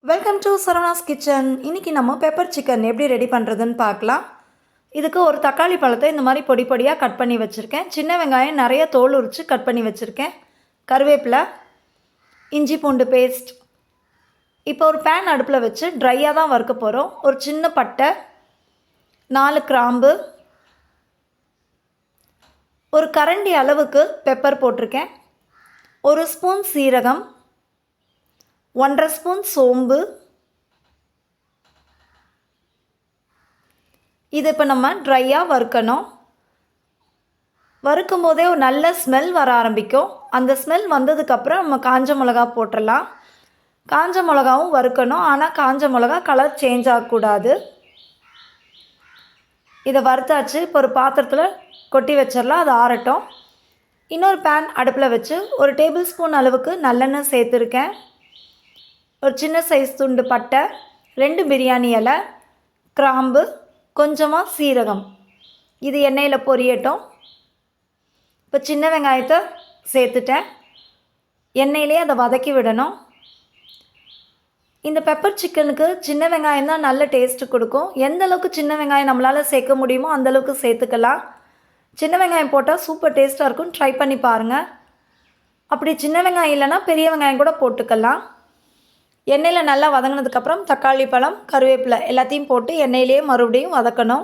Welcome to Saravanas kitchen. இன்றைக்கி நம்ம pepper chicken எப்படி ரெடி பண்ணுறதுன்னு பார்க்கலாம். இதுக்கு ஒரு தக்காளி பழத்தை இந்த மாதிரி பொடி பொடியாக கட் பண்ணி வச்சுருக்கேன். சின்ன வெங்காயம் நிறைய தோல் உரித்து கட் பண்ணி வச்சுருக்கேன். கருவேப்பிலை, இஞ்சி பூண்டு பேஸ்ட். இப்போ ஒரு பேன் அடுப்பில் வச்சு ட்ரையாக தான் வறுக்க போகிறோம். ஒரு சின்ன பட்டை, 4 கிராம்பு, ஒரு கரண்டி அளவுக்கு பெப்பர் போட்டிருக்கேன், 1 ஸ்பூன் சீரகம், 1.5 ஸ்பூன் சோம்பு. இது இப்போ நம்ம ட்ரையாக வறுக்கணும். வறுக்கும் போதே ஒரு நல்ல ஸ்மெல் வர ஆரம்பிக்கும். அந்த ஸ்மெல் வந்ததுக்கப்புறம் நம்ம காஞ்ச மிளகா போட்டுடலாம். காஞ்ச மிளகாவும் வறுக்கணும், ஆனால் காஞ்ச மிளகா கலர் சேஞ்ச் ஆகக்கூடாது. இதை வறுத்தாச்சு. இப்போ ஒரு பாத்திரத்தில் கொட்டி வச்சிடலாம், அது ஆறட்டும். இன்னொரு பேன் அடுப்பில் வச்சு 1 டேபிள் ஸ்பூன் அளவுக்கு நல்லெண்ணெய் சேர்த்துருக்கேன். ஒரு சின்ன சைஸ் துண்டு பட்டை, 2 பிரியாணி இலை, கிராம்பு, கொஞ்சமாக சீரகம். இது எண்ணெயில் பொரியட்டும். இப்போ சின்ன வெங்காயத்தை சேர்த்துட்டேன். எண்ணெயிலே அதை வதக்கி விடணும். இந்த பெப்பர் சிக்கனுக்கு சின்ன வெங்காயம் தான் நல்ல டேஸ்ட்டு கொடுக்கும். எந்த அளவுக்கு சின்ன வெங்காயம் நம்மளால் சேர்க்க முடியுமோ அந்தளவுக்கு சேர்த்துக்கலாம். சின்ன வெங்காயம் போட்டால் சூப்பர் டேஸ்ட்டாக இருக்கும். ட்ரை பண்ணி பாருங்கள். அப்படி சின்ன வெங்காயம் இல்லைன்னா பெரிய வெங்காயம் கூட போட்டுக்கலாம். எண்ணெயில் நல்லா வதங்கினதுக்கப்புறம் தக்காளி பழம், கருவேப்பிலை எல்லாத்தையும் போட்டு எண்ணெயிலே மறுபடியும் வதக்கணும்.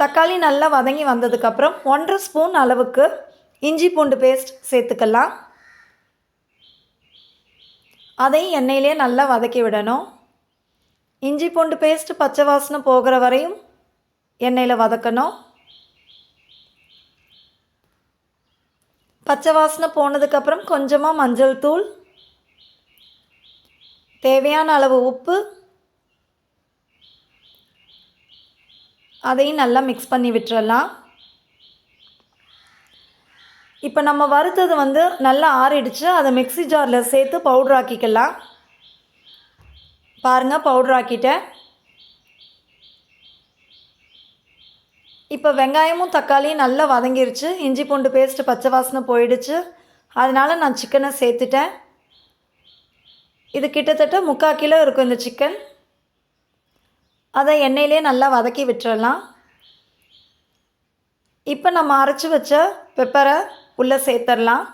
தக்காளி நல்லா வதங்கி வந்ததுக்கப்புறம் 1.5 ஸ்பூன் அளவுக்கு இஞ்சி பூண்டு பேஸ்ட் சேர்த்துக்கலாம். அதையும் எண்ணெயிலே நல்லா வதக்கி விடணும். இஞ்சி பூண்டு பேஸ்ட் பச்சை வாசனை போகிற வரையும் எண்ணெயில் வதக்கணும். பச்சை வாசனை போனதுக்கப்புறம் கொஞ்சமாக மஞ்சள் தூள், தேவையான அளவு உப்பு, அதையும் நல்லா மிக்ஸ் பண்ணி விட்டுறலாம். இப்போ நம்ம வறுத்தது நல்லா ஆறிடுச்சு. அதை மிக்ஸி ஜாரில் சேர்த்து பவுடர் ஆக்கிக்கலாம். பாருங்கள், பவுடர் ஆக்கிட்டேன். இப்போ வெங்காயமும் தக்காளியும் நல்லா வதங்கிருச்சு. இஞ்சி பூண்டு பேஸ்ட்டு பச்சை வாசனை போயிடுச்சு. அதனால் நான் சிக்கனை சேர்த்துட்டேன். இது கிட்டத்தட்ட 3/4 கிலோ இருக்கும் இந்த சிக்கன். அதை எண்ணெயிலே நல்லா வதக்கி விட்டுறலாம். இப்போ நம்ம அரைச்சி வச்ச பெப்பரை உள்ளே சேர்த்துடலாம்.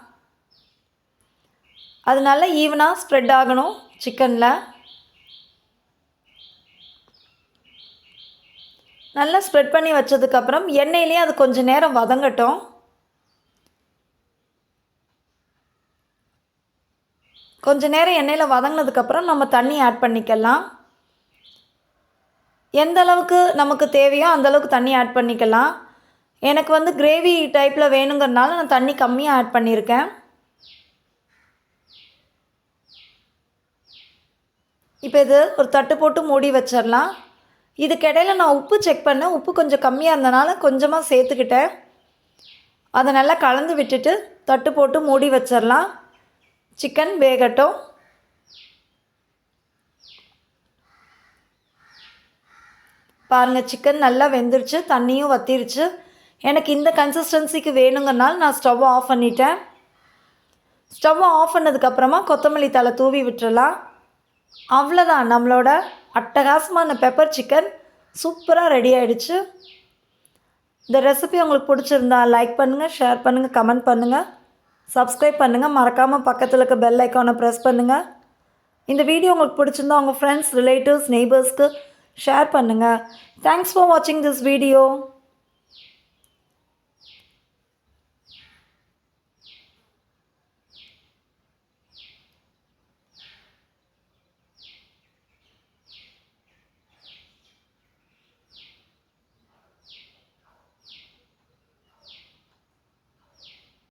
அது நல்லா ஈவனாக ஸ்ப்ரெட் ஆகணும் சிக்கனில். நல்லா ஸ்ப்ரெட் பண்ணி வச்சதுக்கப்புறம் எண்ணெயிலே அது கொஞ்சம் நேரம் வதங்கட்டும். கொஞ்சம் நேரம் எண்ணெயில் வதங்கினதுக்கப்புறம் நம்ம தண்ணி ஆட் பண்ணிக்கலாம். எந்த அளவுக்கு நமக்கு தேவையோ அந்தளவுக்கு தண்ணி ஆட் பண்ணிக்கலாம். எனக்கு கிரேவி டைப்பில் வேணுங்கிறதுனால நான் தண்ணி கம்மியாக ஆட் பண்ணியிருக்கேன். இப்போ இது ஒரு தட்டு போட்டு மூடி வச்சிடலாம். இதுக்கிடையில் நான் உப்பு செக் பண்ணேன். உப்பு கொஞ்சம் கம்மியாக இருந்தனால கொஞ்சமாக சேர்த்துக்கிட்டேன். அதை நல்லா கலந்து விட்டுட்டு தட்டு போட்டு மூடி வச்சிடலாம். சிக்கன் வேகட்டும். பாருங்கள், சிக்கன் நல்லா வெந்துருச்சு, தண்ணியும் வற்றிருச்சு. எனக்கு இந்த கன்சிஸ்டன்சிக்கு வேணுங்கிறனால நான் ஸ்டவ்வை ஆஃப் பண்ணிட்டேன். ஸ்டவ்வை ஆஃப் பண்ணதுக்கப்புறமா கொத்தமல்லி தழை தூவி விட்டுறலாம். அவ்வளோதான், நம்மளோட அட்டகாசமான பெப்பர் சிக்கன் சூப்பராக ரெடி ஆகிடுச்சு. இந்த ரெசிபி உங்களுக்கு பிடிச்சிருந்தா லைக் பண்ணுங்கள், ஷேர் பண்ணுங்கள், கமெண்ட் பண்ணுங்கள், சப்ஸ்கிரைப் பண்ணுங்கள். மறக்காமல் பக்கத்தில் இருக்க பெல் ஐக்கானை ப்ரெஸ் பண்ணுங்கள். இந்த வீடியோ உங்களுக்கு பிடிச்சிருந்தா உங்கள் ஃப்ரெண்ட்ஸ், ரிலேட்டிவ்ஸ், நெய்பர்ஸ்க்கு ஷேர் பண்ணுங்கள். தேங்க்ஸ் ஃபார் வாட்சிங் திஸ் வீடியோ.